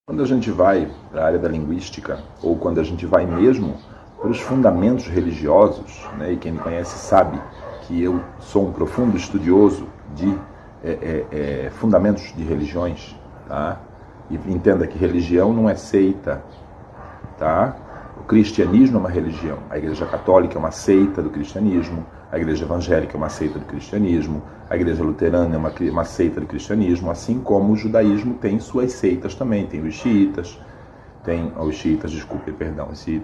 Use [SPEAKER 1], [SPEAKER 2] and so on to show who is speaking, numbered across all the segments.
[SPEAKER 1] Quando a gente vai para a área da linguística, ou quando a gente vai mesmo para os fundamentos religiosos, né, e quem me conhece sabe que eu sou um profundo estudioso de fundamentos de religiões, tá? E entenda que religião não é seita, tá? O cristianismo é uma religião, a Igreja Católica é uma seita do cristianismo, a Igreja Evangélica é uma seita do cristianismo, a Igreja Luterana é uma seita do cristianismo, assim como o judaísmo tem suas seitas também, tem os xiitas,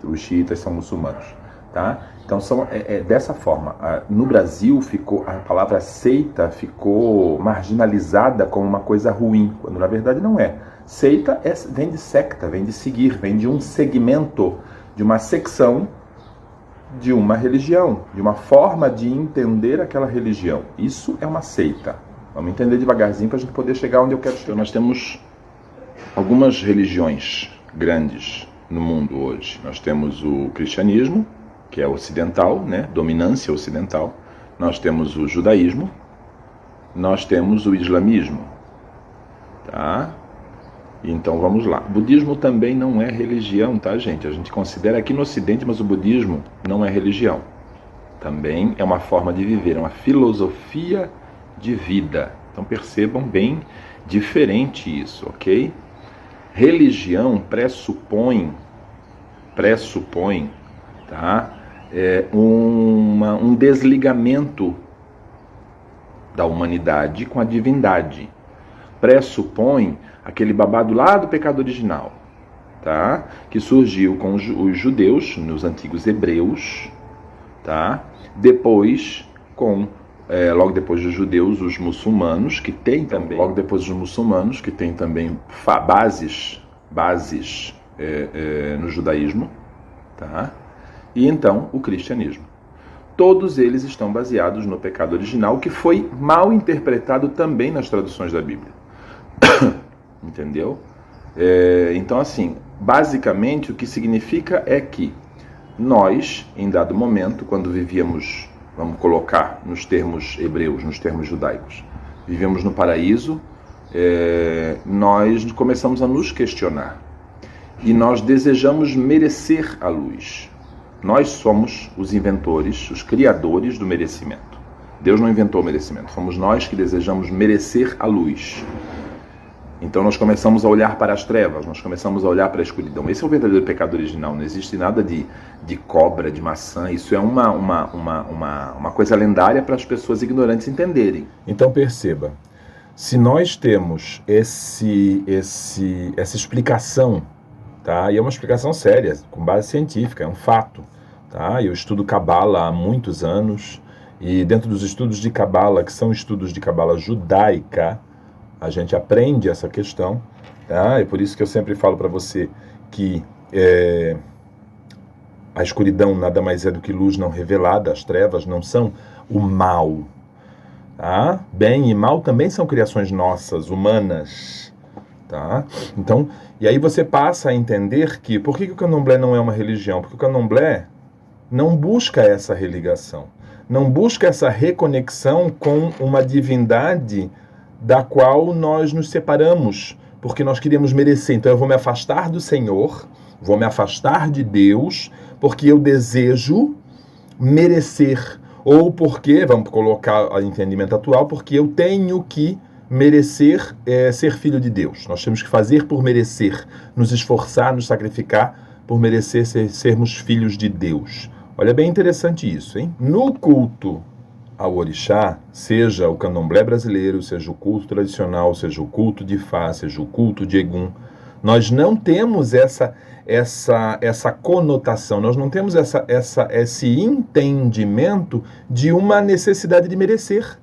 [SPEAKER 1] os xiitas são muçulmanos, tá? Então dessa forma. No Brasil a palavra seita ficou marginalizada como uma coisa ruim, quando na verdade não é. Seita vem de secta, vem de seguir, vem de um segmento, de uma secção de uma religião, de uma forma de entender aquela religião. Isso é uma seita. Vamos entender devagarzinho para a gente poder chegar onde eu quero chegar. Então, nós temos algumas religiões grandes no mundo hoje. Nós temos o cristianismo, que é ocidental, né? Dominância ocidental. Nós temos o judaísmo. Nós temos o islamismo. Tá? Então vamos lá. O budismo também não é religião, tá, gente? A gente considera aqui no Ocidente, mas o budismo não é religião. Também é uma forma de viver, é uma filosofia de vida. Então percebam bem diferente isso, ok? Religião pressupõe, tá? Um desligamento da humanidade com a divindade. Pressupõe aquele babado lá do pecado original, tá? Que surgiu com os judeus, nos antigos hebreus, tá? Depois, logo depois dos judeus, os muçulmanos, que tem também, logo depois dos muçulmanos, que tem também bases no judaísmo, tá? E então o cristianismo. Todos eles estão baseados no pecado original, que foi mal interpretado também nas traduções da Bíblia. Entendeu? Então, assim, basicamente o que significa é que nós, em dado momento, quando vivíamos, vamos colocar nos termos hebreus, nos termos judaicos, vivíamos no paraíso, nós começamos a nos questionar. E nós desejamos merecer a luz. Nós somos os inventores, os criadores do merecimento. Deus não inventou o merecimento, somos nós que desejamos merecer a luz. Então nós começamos a olhar para as trevas, nós começamos a olhar para a escuridão. Esse é o verdadeiro pecado original, não existe nada de cobra, de maçã, isso é uma coisa lendária para as pessoas ignorantes entenderem. Então perceba, se nós temos essa explicação, tá? E é uma explicação séria, com base científica, é um fato, tá? Eu estudo Cabala há muitos anos, e dentro dos estudos de Cabala, que são estudos de Cabala judaica, a gente aprende essa questão, tá? É por isso que eu sempre falo para você que a escuridão nada mais é do que luz não revelada, as trevas não são o mal, tá? Bem e mal também são criações nossas, humanas, tá? Então, e aí você passa a entender que, por que o candomblé não é uma religião? Porque o candomblé não busca essa religação, não busca essa reconexão com uma divindade da qual nós nos separamos, porque nós queríamos merecer. Então eu vou me afastar do Senhor, vou me afastar de Deus, porque eu desejo merecer, ou porque, vamos colocar o entendimento atual, porque eu tenho que merecer ser filho de Deus. Nós temos que fazer por merecer, nos esforçar, nos sacrificar por merecer sermos filhos de Deus. Olha, bem interessante isso, hein? No culto ao orixá, seja o candomblé brasileiro, seja o culto tradicional, seja o culto de Ifá, seja o culto de Egum, nós não temos essa conotação, nós não temos esse entendimento de uma necessidade de merecer.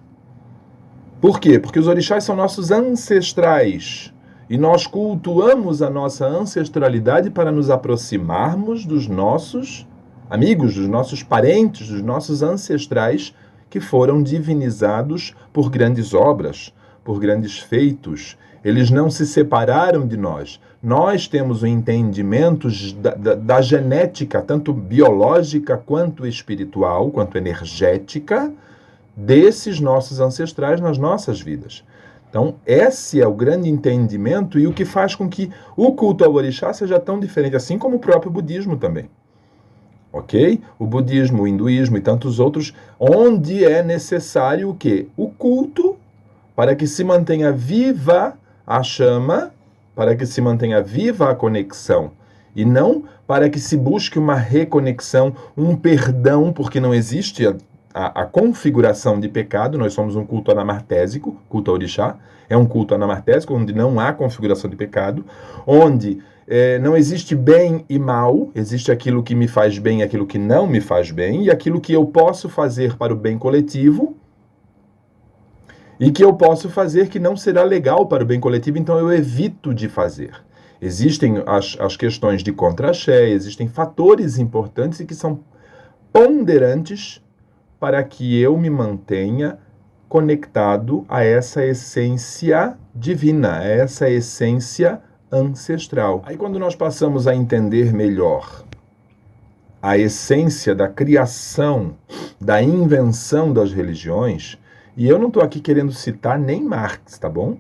[SPEAKER 1] Por quê? Porque os orixás são nossos ancestrais e nós cultuamos a nossa ancestralidade para nos aproximarmos dos nossos amigos, dos nossos parentes, dos nossos ancestrais que foram divinizados por grandes obras, por grandes feitos. Eles não se separaram de nós. Nós temos o entendimento da genética, tanto biológica quanto espiritual, quanto energética, desses nossos ancestrais nas nossas vidas. Então, esse é o grande entendimento e o que faz com que o culto ao orixá seja tão diferente, assim como o próprio budismo também. Ok? O budismo, o hinduísmo e tantos outros, onde é necessário o quê? O culto para que se mantenha viva a chama, para que se mantenha viva a conexão, e não para que se busque uma reconexão, um perdão, porque não existe a configuração de pecado. Nós somos um culto anamartésico, culto ao orixá, é um culto anamartésico, onde não há configuração de pecado, onde não existe bem e mal, existe aquilo que me faz bem e aquilo que não me faz bem, e aquilo que eu posso fazer para o bem coletivo, e que eu posso fazer que não será legal para o bem coletivo, então eu evito de fazer. Existem as questões de contra-axé, existem fatores importantes e que são ponderantes para que eu me mantenha conectado a essa essência divina, a essa essência ancestral. Aí quando nós passamos a entender melhor a essência da criação, da invenção das religiões, e eu não estou aqui querendo citar nem Marx, tá bom?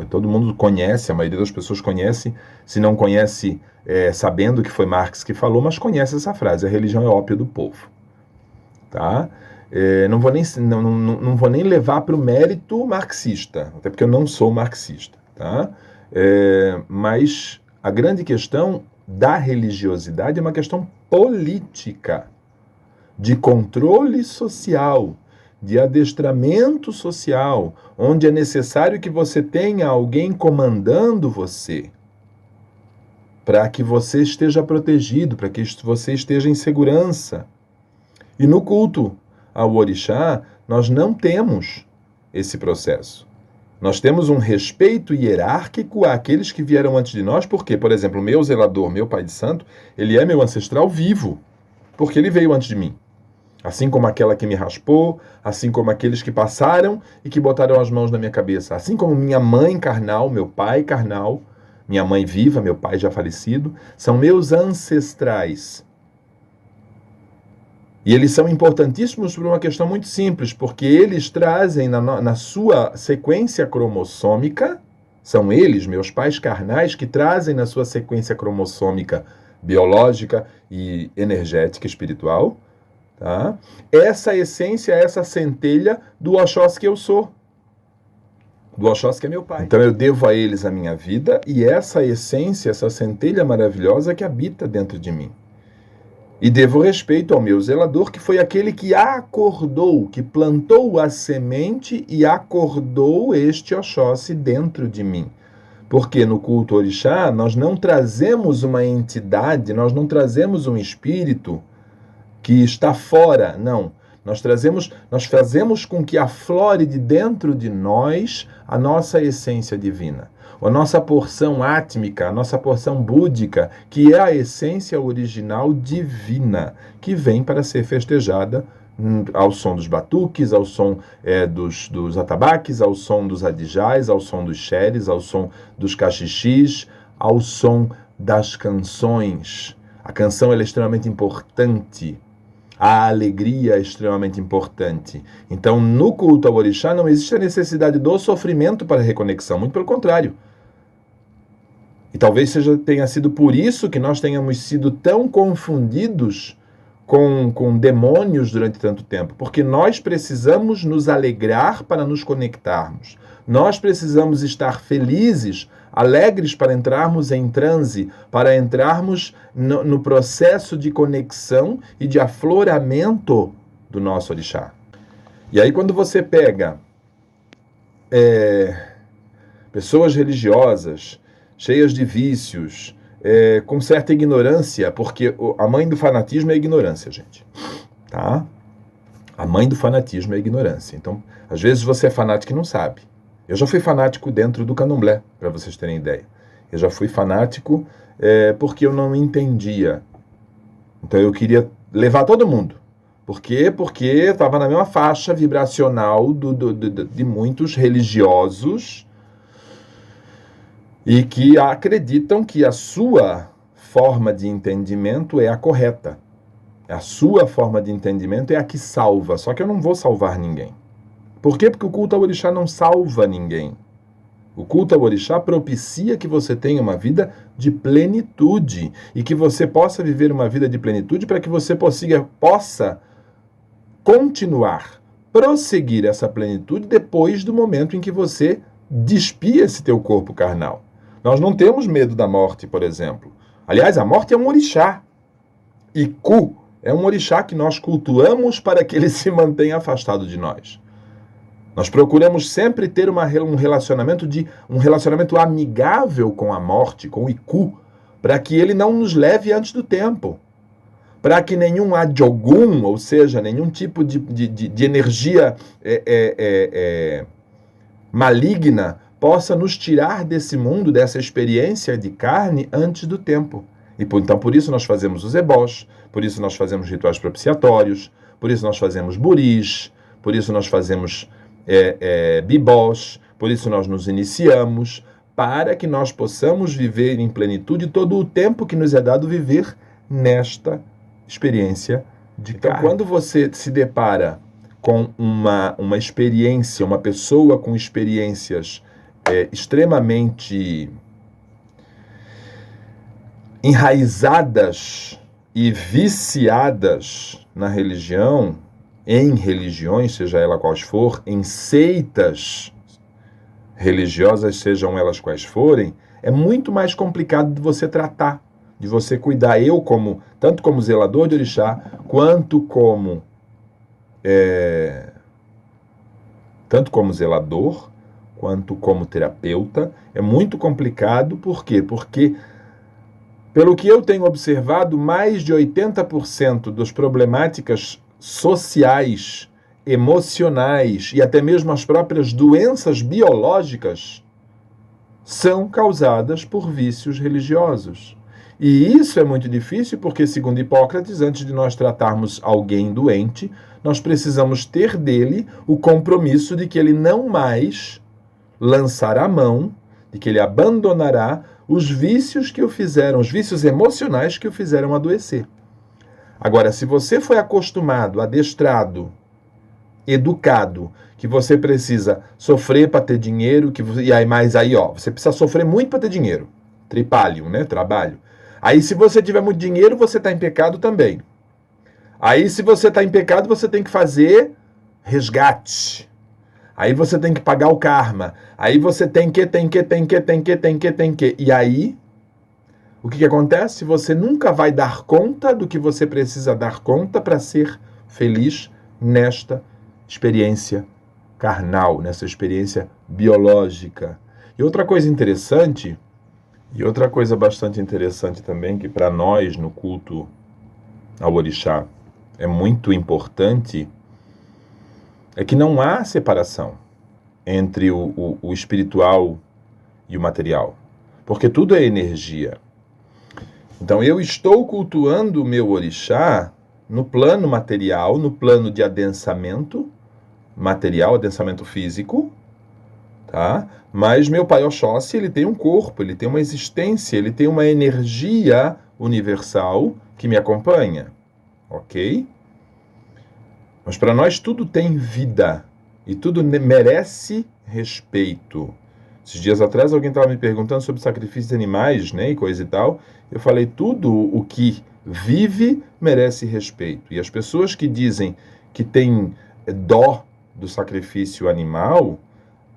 [SPEAKER 1] Todo mundo conhece, a maioria das pessoas conhece, se não conhece sabendo que foi Marx que falou, mas conhece essa frase: a religião é ópio do povo. Tá? Não vou nem levar para o mérito marxista, até porque eu não sou marxista. Tá? Mas a grande questão da religiosidade é uma questão política, de controle social, de adestramento social, onde é necessário que você tenha alguém comandando você, para que você esteja protegido, para que você esteja em segurança. E no culto ao orixá, nós não temos esse processo. Nós temos um respeito hierárquico àqueles que vieram antes de nós, porque, por exemplo, o meu zelador, meu pai de santo, ele é meu ancestral vivo, porque ele veio antes de mim. Assim como aquela que me raspou, assim como aqueles que passaram e que botaram as mãos na minha cabeça, assim como minha mãe carnal, meu pai carnal, minha mãe viva, meu pai já falecido, são meus ancestrais. E eles são importantíssimos por uma questão muito simples, porque eles trazem na sua sequência cromossômica, são eles, meus pais carnais, que trazem na sua sequência cromossômica biológica e energética, espiritual, tá? Essa essência, essa centelha do Oxóssi que eu sou, do Oxóssi que é meu pai. Então eu devo a eles a minha vida e essa essência, essa centelha maravilhosa que habita dentro de mim. E devo respeito ao meu zelador, que foi aquele que acordou, que plantou a semente e acordou este Oxóssi dentro de mim. Porque no culto orixá nós não trazemos uma entidade, nós não trazemos um espírito que está fora, não. Nós fazemos com que aflore de dentro de nós a nossa essência divina, a nossa porção átmica, a nossa porção búdica, que é a essência original divina, que vem para ser festejada ao som dos batuques, ao som dos atabaques, ao som dos adijais, ao som dos xeres, ao som dos cachixis, ao som das canções. A canção ela é extremamente importante. A alegria é extremamente importante. Então, no culto ao orixá não existe a necessidade do sofrimento para a reconexão, muito pelo contrário. E talvez tenha sido por isso que nós tenhamos sido tão confundidos com demônios durante tanto tempo, porque nós precisamos nos alegrar para nos conectarmos. Nós precisamos estar felizes, alegres para entrarmos em transe, para entrarmos no processo de conexão e de afloramento do nosso orixá. E aí quando você pega pessoas religiosas, cheias de vícios, com certa ignorância, porque a mãe do fanatismo é a ignorância, gente. Tá? A mãe do fanatismo é a ignorância. Então, às vezes você é fanático e não sabe. Eu já fui fanático dentro do candomblé, para vocês terem ideia. Eu já fui fanático porque eu não entendia. Então eu queria levar todo mundo. Por quê? Porque estava na mesma faixa vibracional de muitos religiosos e que acreditam que a sua forma de entendimento é a correta. A sua forma de entendimento é a que salva. Só que eu não vou salvar ninguém. Por quê? Porque o culto ao orixá não salva ninguém. O culto ao orixá propicia que você tenha uma vida de plenitude e que você possa viver uma vida de plenitude para que você possa continuar, prosseguir essa plenitude depois do momento em que você despia esse teu corpo carnal. Nós não temos medo da morte, por exemplo. Aliás, a morte é um orixá. Iku é um orixá que nós cultuamos para que ele se mantenha afastado de nós. Nós procuramos sempre ter um relacionamento amigável com a morte, com o Iku, para que ele não nos leve antes do tempo. Para que nenhum adjogum, ou seja, nenhum tipo de energia maligna, possa nos tirar desse mundo, dessa experiência de carne antes do tempo. Então, por isso nós fazemos os ebós, por isso nós fazemos rituais propiciatórios, por isso nós fazemos buris, por isso nós fazemos bibós, por isso nós nos iniciamos, para que nós possamos viver em plenitude todo o tempo que nos é dado viver nesta experiência de carne. Então, quando você se depara com uma experiência, uma pessoa com experiências extremamente enraizadas e viciadas na religião, em religiões, seja ela quais for, em seitas religiosas, sejam elas quais forem, é muito mais complicado de você tratar, de você cuidar. Eu, tanto como zelador de orixá, quanto como zelador, quanto como terapeuta, é muito complicado. Por quê? Porque, pelo que eu tenho observado, mais de 80% das problemáticas sociais, emocionais e até mesmo as próprias doenças biológicas são causadas por vícios religiosos. E isso é muito difícil porque, segundo Hipócrates, antes de nós tratarmos alguém doente, nós precisamos ter dele o compromisso de que ele não mais lançará a mão, de que ele abandonará os vícios que o fizeram, os vícios emocionais que o fizeram adoecer. Agora, se você foi acostumado, adestrado, educado, que você precisa sofrer para ter dinheiro, você precisa sofrer muito para ter dinheiro. Tripalium, né? Trabalho. Aí, se você tiver muito dinheiro, você está em pecado também. Aí, se você está em pecado, você tem que fazer resgate. Aí você tem que pagar o karma. Aí você tem que. E aí, o que acontece? Você nunca vai dar conta do que você precisa dar conta para ser feliz nesta experiência carnal, nessa experiência biológica. E outra coisa interessante, e outra coisa bastante interessante também, que para nós no culto ao orixá é muito importante, é que não há separação entre o espiritual e o material, porque tudo é energia. Então eu estou cultuando o meu orixá no plano material, no plano de adensamento material, adensamento físico, tá? Mas meu pai Oxóssi, ele tem um corpo, ele tem uma existência, ele tem uma energia universal que me acompanha, ok? Mas para nós tudo tem vida e tudo merece respeito. Esses dias atrás alguém estava me perguntando sobre sacrifício de animais, né, e coisa e tal. Eu falei, tudo o que vive merece respeito. E as pessoas que dizem que têm dó do sacrifício animal,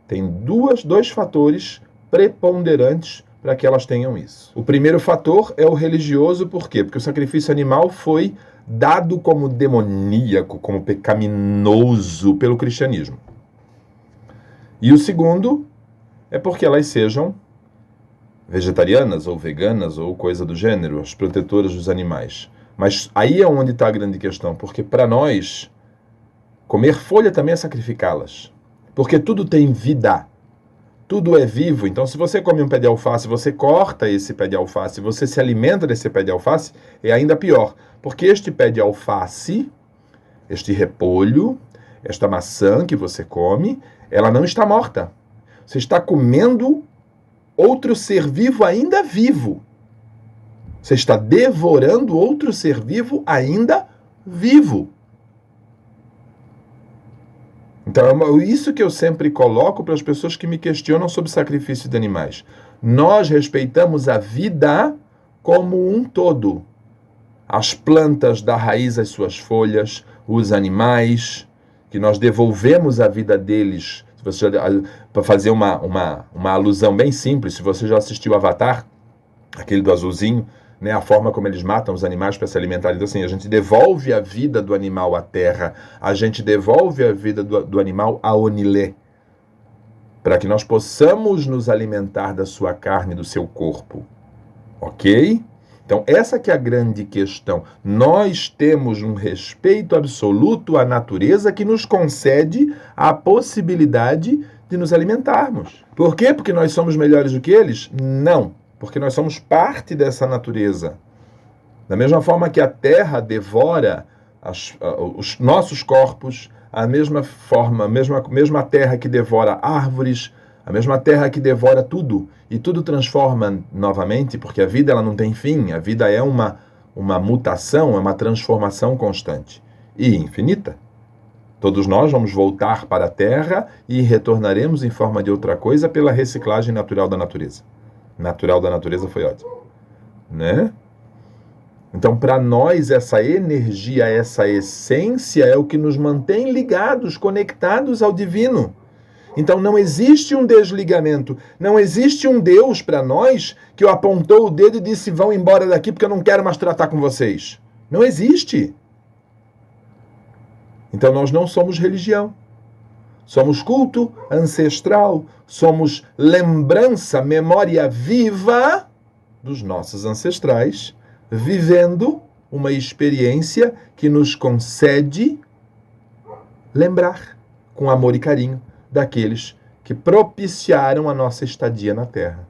[SPEAKER 1] tem dois fatores preponderantes para que elas tenham isso. O primeiro fator é o religioso, por quê? Porque o sacrifício animal foi dado como demoníaco, como pecaminoso pelo cristianismo. E o segundo é porque elas sejam vegetarianas ou veganas ou coisa do gênero, as protetoras dos animais. Mas aí é onde está a grande questão, porque para nós, comer folha também é sacrificá-las. Porque tudo tem vida, tudo é vivo. Então, se você come um pé de alface, você corta esse pé de alface, você se alimenta desse pé de alface, é ainda pior. Porque este pé de alface, este repolho, esta maçã que você come, ela não está morta. Você está comendo outro ser vivo ainda vivo. Você está devorando outro ser vivo ainda vivo. Então, isso que eu sempre coloco para as pessoas que me questionam sobre sacrifício de animais. Nós respeitamos a vida como um todo. As plantas da raiz às suas folhas, os animais, que nós devolvemos a vida deles. Para fazer uma alusão bem simples, se você já assistiu Avatar, aquele do azulzinho, né, a forma como eles matam os animais para se alimentarem. Então, assim, a gente devolve a vida do animal à terra, a gente devolve a vida do animal a Onilê, para que nós possamos nos alimentar da sua carne, do seu corpo. Ok? Então, essa que é a grande questão. Nós temos um respeito absoluto à natureza que nos concede a possibilidade de nos alimentarmos. Por quê? Porque nós somos melhores do que eles? Não. Porque nós somos parte dessa natureza. Da mesma forma que a terra devora os nossos corpos, a mesma forma, mesma terra que devora árvores, a mesma terra que devora tudo, e tudo transforma novamente, porque a vida ela não tem fim, a vida é uma mutação, é uma transformação constante e infinita. Todos nós vamos voltar para a terra e retornaremos em forma de outra coisa pela reciclagem natural da natureza. Natural da natureza foi ótimo, né? Então, para nós, essa energia, essa essência é o que nos mantém ligados, conectados ao divino. Então, não existe um desligamento, não existe um Deus para nós que apontou o dedo e disse, vão embora daqui porque eu não quero mais tratar com vocês. Não existe. Então, nós não somos religião. Somos culto ancestral, somos lembrança, memória viva dos nossos ancestrais, vivendo uma experiência que nos concede lembrar com amor e carinho daqueles que propiciaram a nossa estadia na Terra.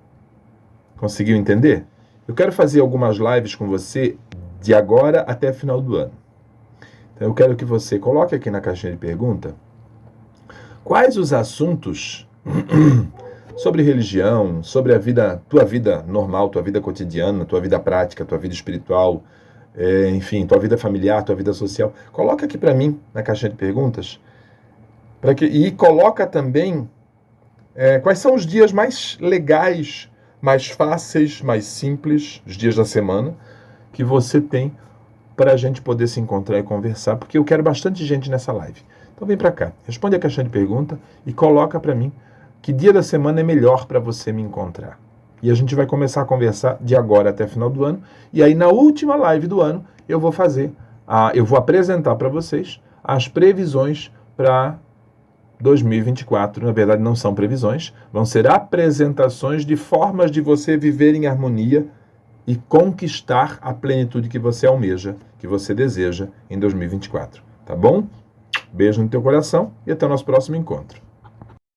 [SPEAKER 1] Conseguiu entender? Eu quero fazer algumas lives com você de agora até final do ano. Então eu quero que você coloque aqui na caixinha de pergunta quais os assuntos sobre religião, sobre a vida, tua vida normal, tua vida cotidiana, tua vida prática, tua vida espiritual, enfim, tua vida familiar, tua vida social. Coloca aqui para mim na caixinha de perguntas e coloca também quais são os dias mais legais, mais fáceis, mais simples, os dias da semana que você tem para a gente poder se encontrar e conversar, porque eu quero bastante gente nessa live. Então vem para cá, responde a caixinha de pergunta e coloca para mim que dia da semana é melhor para você me encontrar. E a gente vai começar a conversar de agora até final do ano. E aí na última live do ano eu vou apresentar para vocês as previsões para 2024. Na verdade não são previsões, vão ser apresentações de formas de você viver em harmonia e conquistar a plenitude que você almeja, que você deseja em 2024. Tá bom? Beijo no teu coração e até o nosso próximo encontro.